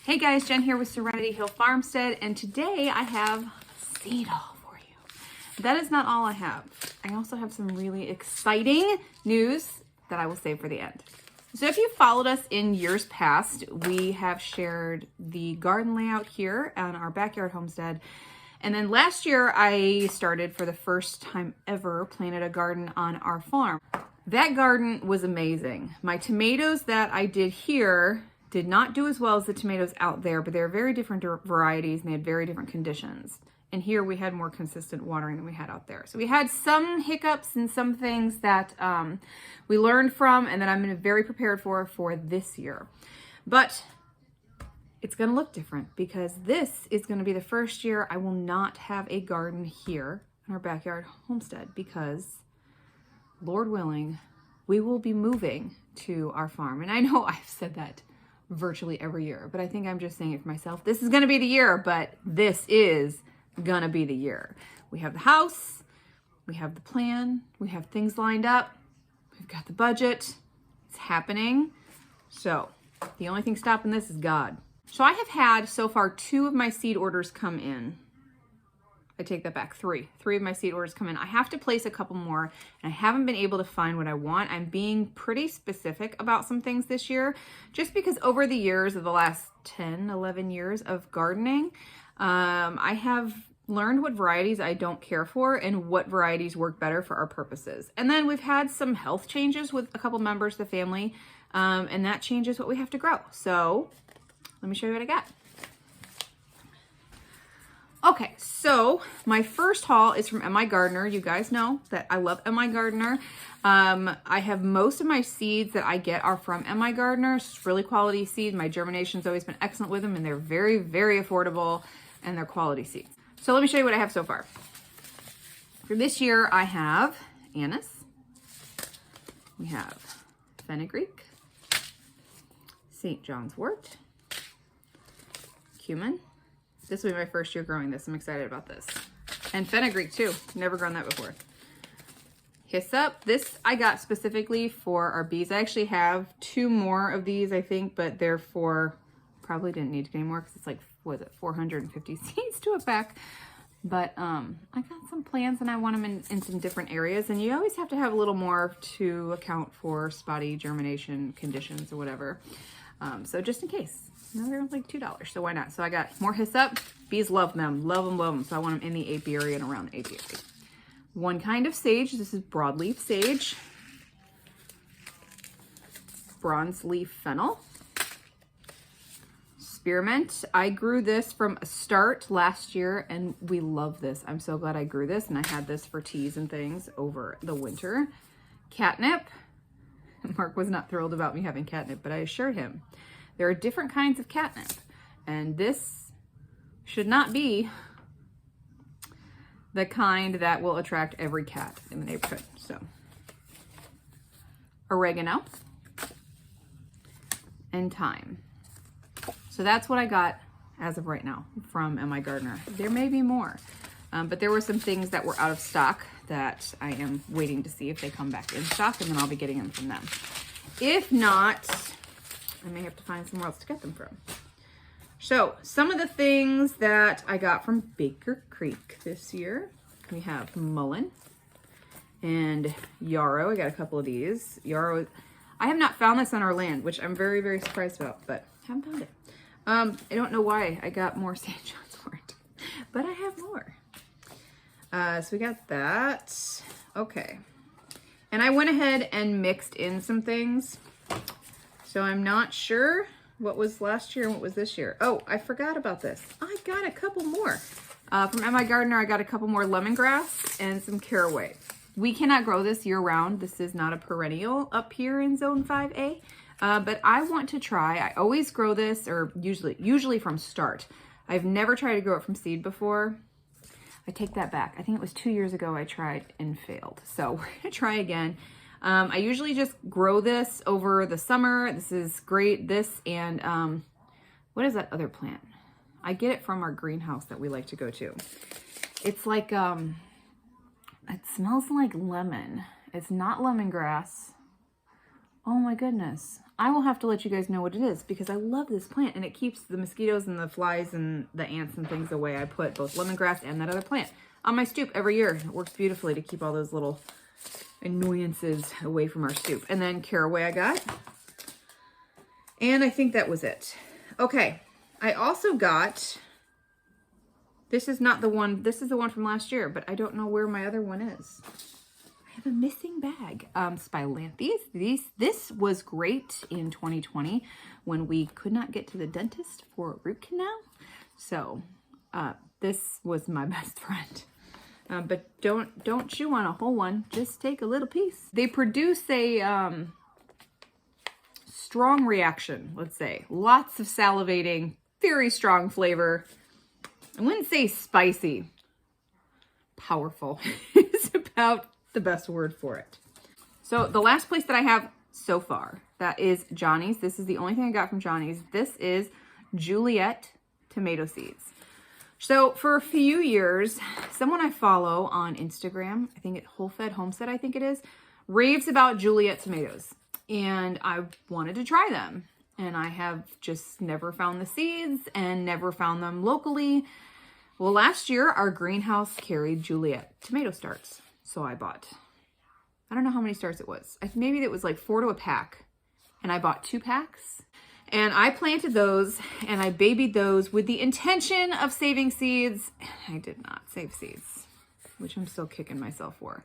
Hey guys, Jen here with Serenity Hill Farmstead, and today I have a seed haul for you. That is not all I have. I also have some really exciting news that I will save for the end. So if you followed us in years past, we have shared the garden layout here on our backyard homestead. And then last year I started, for the first time ever, planted a garden on our farm. That garden was amazing. My tomatoes that I did here did not do as well as the tomatoes out there, but they're very different varieties and they had very different conditions. And here we had more consistent watering than we had out there. So we had some hiccups and some things that we learned from and that I'm very prepared for this year. But it's gonna look different because this is gonna be the first year I will not have a garden here in our backyard homestead because, Lord willing, we will be moving to our farm. And I know I've said that virtually every year, but I think I'm just saying it for myself. This is gonna be the year, but this is gonna be the year. We have the house, we have the plan, we have things lined up, we've got the budget, it's happening. So the only thing stopping this is God. So I have had so far 2 of my seed orders come in. I take that back, 3 of my seed orders come in. I have to place a couple more and I haven't been able to find what I want. I'm being pretty specific about some things this year, just because over the years of the last 10, 11 years of gardening, I have learned what varieties I don't care for and what varieties work better for our purposes. And then we've had some health changes with a couple members of the family, and that changes what we have to grow. So let me show you what I got. Okay, so my first haul is from MI Gardener. You guys know that I love MI Gardener. I have most of my seeds that I get are from MI Gardener. It's really quality seeds. My germination's always been excellent with them, and they're very, very affordable, and they're quality seeds. So let me show you what I have so far. For this year, I have anise. We have fenugreek, St. John's wort, cumin. This will be my first year growing this. I'm excited about this. And fenugreek too. Never grown that before. Hyssop. This I got specifically for our bees. I actually have 2 more of these, I think, but they're for, probably didn't need to get any more because it's like, what is it, 450 seeds to a pack. But I got some plants and I want them in some different areas. And you always have to have a little more to account for spotty germination conditions or whatever. So just in case. No, they're like $2, so why not? So I got more hyssop. Bees love them, love them, love them. So I want them in the apiary and around the apiary. 1 kind of sage. This is broadleaf sage. Bronze leaf fennel. Spearmint. I grew this from a start last year and we love this. I'm so glad I grew this and I had this for teas and things over the winter. Catnip. Mark was not thrilled about me having catnip, but I assured him there are different kinds of catnip, and this should not be the kind that will attract every cat in the neighborhood. So, oregano and thyme. So that's what I got as of right now from MI Gardener. There may be more, but there were some things that were out of stock that I am waiting to see if they come back in stock, and then I'll be getting them from them. If not, I may have to find somewhere else to get them from. So some of the things that I got from Baker Creek this year, we have mullein and yarrow. I got a couple of these. Yarrow, I have not found this on our land, which I'm very, very surprised about, but I haven't found it. I don't know why I got more St. John's wort, but I have more. So we got that. Okay. And I went ahead and mixed in some things. So I'm not sure what was last year and what was this year. Oh, I forgot about this. I got a couple more. From MI Gardener, I got a couple more lemongrass and some caraway. We cannot grow this year round. This is not a perennial up here in Zone 5A. But I want to try. I always grow this, or usually from start. I've never tried to grow it from seed before. I take that back. I think it was 2 years ago I tried and failed. So we're gonna try again. I usually just grow this over the summer. This is great. This and what is that other plant? I get it from our greenhouse that we like to go to. It's like, it smells like lemon. It's not lemongrass. Oh my goodness. I will have to let you guys know what it is because I love this plant and it keeps the mosquitoes and the flies and the ants and things away. I put both lemongrass and that other plant on my stoop every year. It works beautifully to keep all those little annoyances away from our stoop. And then caraway I got. And I think that was it. Okay. I also got, this is not the one, this is the one from last year, but I don't know where my other one is. I have a missing bag. Spilanthes. This was great in 2020 when we could not get to the dentist for a root canal. So this was my best friend. But don't chew on a whole one. Just take a little piece. They produce a strong reaction, let's say. Lots of salivating, very strong flavor. I wouldn't say spicy. Powerful is about the best word for it. So the last place that I have so far, that is Johnny's. This is the only thing I got from Johnny's. This is Juliet Tomato Seeds. So for a few years, someone I follow on Instagram, I think it's homestead, I think it is, raves about Juliet tomatoes. And I wanted to try them. And I have just never found the seeds and never found them locally. Well, last year, our greenhouse carried Juliet tomato starts. So I bought, I don't know how many starts it was. Maybe it was like 4 to a pack. And I bought 2 packs. And I planted those and I babied those with the intention of saving seeds. I did not save seeds, which I'm still kicking myself for.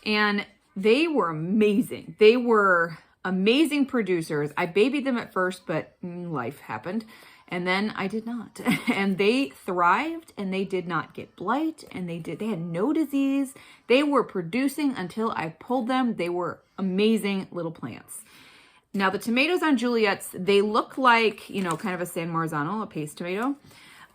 And they were amazing. They were amazing producers. I babied them at first, but life happened. And then I did not. And they thrived and they did not get blight and they had no disease. They were producing until I pulled them. They were amazing little plants. Now the tomatoes on Juliet's, they look like, you know, kind of a San Marzano, a paste tomato.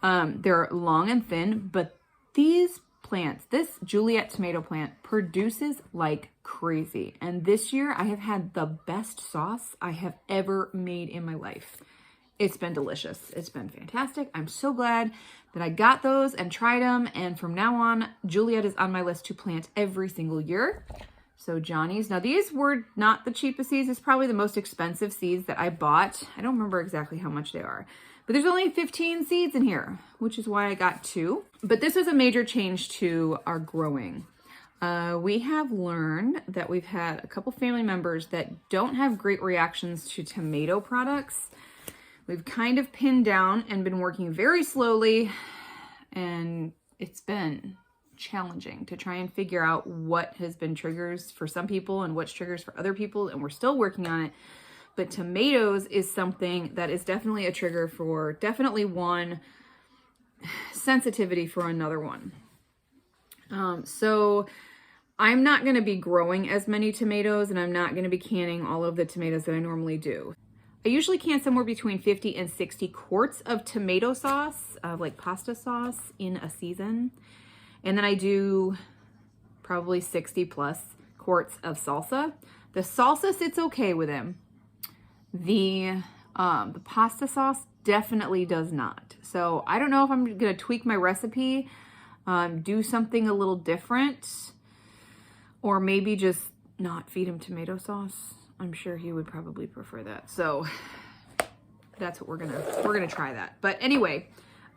They're long and thin, but these plants, this Juliet tomato plant produces like crazy. And this year I have had the best sauce I have ever made in my life. It's been delicious. It's been fantastic. I'm so glad that I got those and tried them. And from now on, Juliet is on my list to plant every single year. So Johnny's. Now these were not the cheapest seeds. It's probably the most expensive seeds that I bought. I don't remember exactly how much they are. But there's only 15 seeds in here, which is why I got 2. But this was a major change to our growing. We have learned that we've had a couple family members that don't have great reactions to tomato products. We've kind of pinned down and been working very slowly, and it's been challenging to try and figure out what has been triggers for some people and what's triggers for other people, and we're still working on it. But tomatoes is something that is definitely a trigger for definitely one, sensitivity for another one. So I'm not going to be growing as many tomatoes, and I'm not going to be canning all of the tomatoes that I normally do. I usually can somewhere between 50 and 60 quarts of tomato sauce, like pasta sauce, in a season. And then I do probably 60 plus quarts of salsa. The salsa sits okay with them. The pasta sauce definitely does not. So I don't know if I'm going to tweak my recipe, do something a little different, or maybe just not feed him tomato sauce. I'm sure he would probably prefer that. So that's what we're gonna try that. But anyway,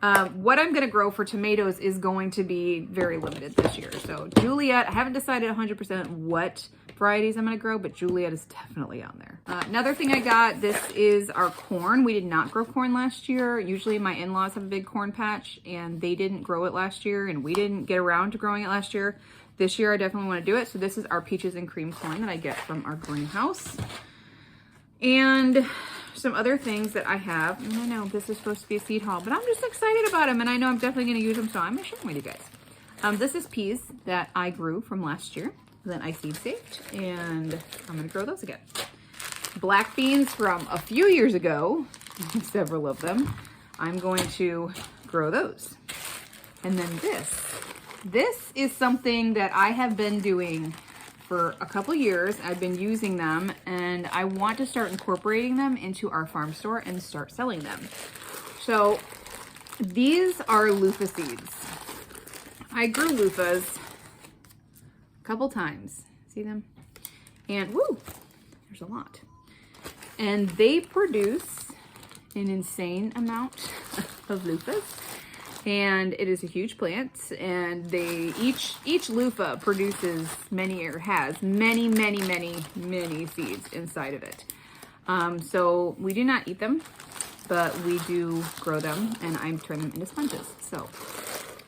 what I'm gonna grow for tomatoes is going to be very limited this year. So Juliet, I haven't decided 100% what varieties I'm gonna grow, but Juliet is definitely on there. Another thing I got, this is our corn. We did not grow corn last year. Usually my in-laws have a big corn patch and they didn't grow it last year and we didn't get around to growing it last year. This year I definitely want to do it. So this is our peaches and cream corn that I get from our greenhouse. And some other things that I have. And I know this is supposed to be a seed haul, but I'm just excited about them and I know I'm definitely going to use them, so I'm going to share them with you guys. This is peas that I grew from last year, then I seed saved, and I'm going to grow those again. Black beans from a few years ago, several of them, I'm going to grow those. And then this is something that I have been doing for a couple years. I've been using them and I want to start incorporating them into our farm store and start selling them. So these are Luffa Seeds. I grew Luffas a couple times. See them? And woo, there's a lot. And they produce an insane amount of loofahs. And it is a huge plant, and they each loofah produces many, or has many seeds inside of it. So we do not eat them, but we do grow them, and I'm turning them into sponges. So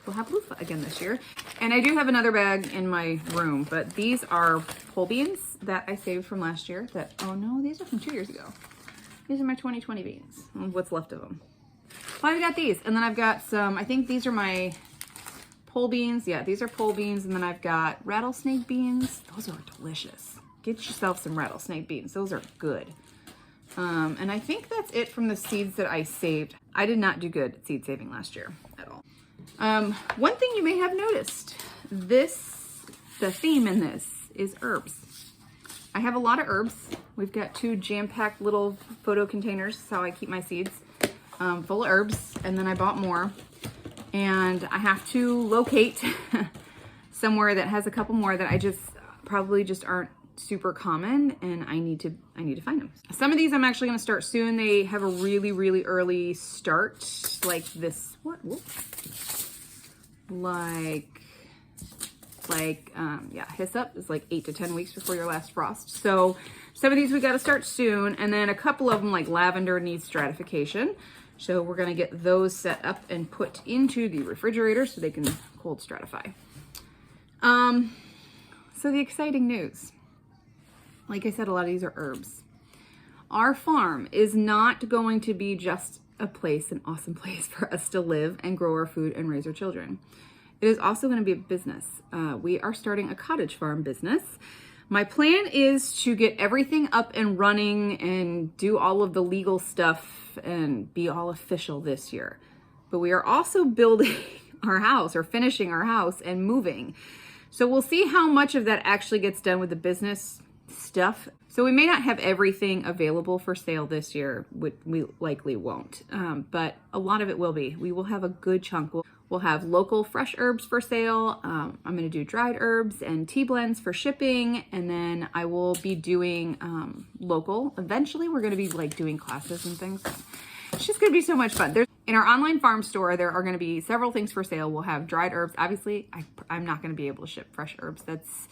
we'll have loofah again this year. And I do have another bag in my room, but these are pole beans that I saved from last year. Oh no, these are from 2 years ago. These are my 2020 beans, what's left of them. Well, I've got these, and then I've got some, I think these are my pole beans. Yeah, these are pole beans, and then I've got rattlesnake beans. Those are delicious. Get yourself some rattlesnake beans. Those are good. And I think that's it from the seeds that I saved. I did not do good at seed saving last year at all. One thing you may have noticed, the theme in this is herbs. I have a lot of herbs. We've got 2 jam-packed little photo containers. That's how I keep my seeds. Full of herbs, and then I bought more, and I have to locate somewhere that has a couple more that I probably aren't super common, and I need to find them. Some of these I'm actually going to start soon. They have a really early start, like this. Hyssop is like 8 to 10 weeks before your last frost. So some of these we got to start soon, and then a couple of them, like lavender, needs stratification. So we're gonna get those set up and put into the refrigerator so they can cold stratify. So the exciting news. Like I said, a lot of these are herbs. Our farm is not going to be just a place, an awesome place for us to live and grow our food and raise our children. It is also gonna be a business. We are starting a cottage farm business. My plan is to get everything up and running and do all of the legal stuff and be all official this year. But we are also building our house, or finishing our house and moving. So we'll see how much of that actually gets done with the business stuff. So we may not have everything available for sale this year. We likely won't, but a lot of it will be. We will have a good chunk. We'll have local fresh herbs for sale. I'm gonna do dried herbs and tea blends for shipping. And then I will be doing local. Eventually we're gonna be like doing classes and things. It's just gonna be so much fun. In our online farm store, there are gonna be several things for sale. We'll have dried herbs. Obviously, I'm not gonna be able to ship fresh herbs. That's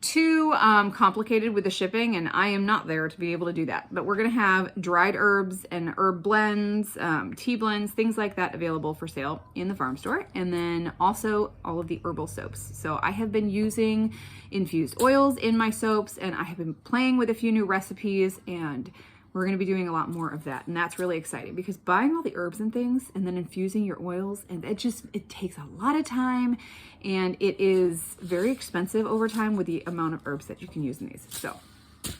too complicated with the shipping, and I am not there to be able to do that. But we're gonna have dried herbs and herb blends, tea blends, things like that available for sale in the farm store. And then also all of the herbal soaps. So I have been using infused oils in my soaps, and I have been playing with a few new recipes, and we're gonna be doing a lot more of that. And that's really exciting, because buying all the herbs and things and then infusing your oils, and it takes a lot of time, and it is very expensive over time with the amount of herbs that you can use in these. So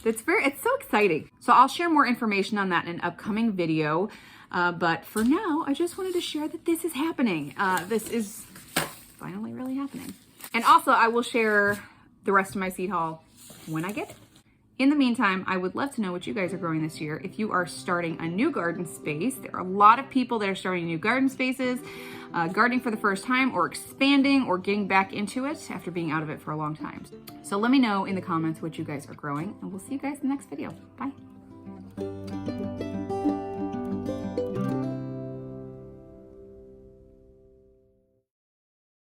it's so exciting. So I'll share more information on that in an upcoming video. But for now, I just wanted to share that this is happening. This is finally really happening. And also I will share the rest of my seed haul when I get it. In the meantime, I would love to know what you guys are growing this year. If you are starting a new garden space, there are a lot of people that are starting new garden spaces, gardening for the first time, or expanding, or getting back into it after being out of it for a long time. So let me know in the comments what you guys are growing, and we'll see you guys in the next video. Bye.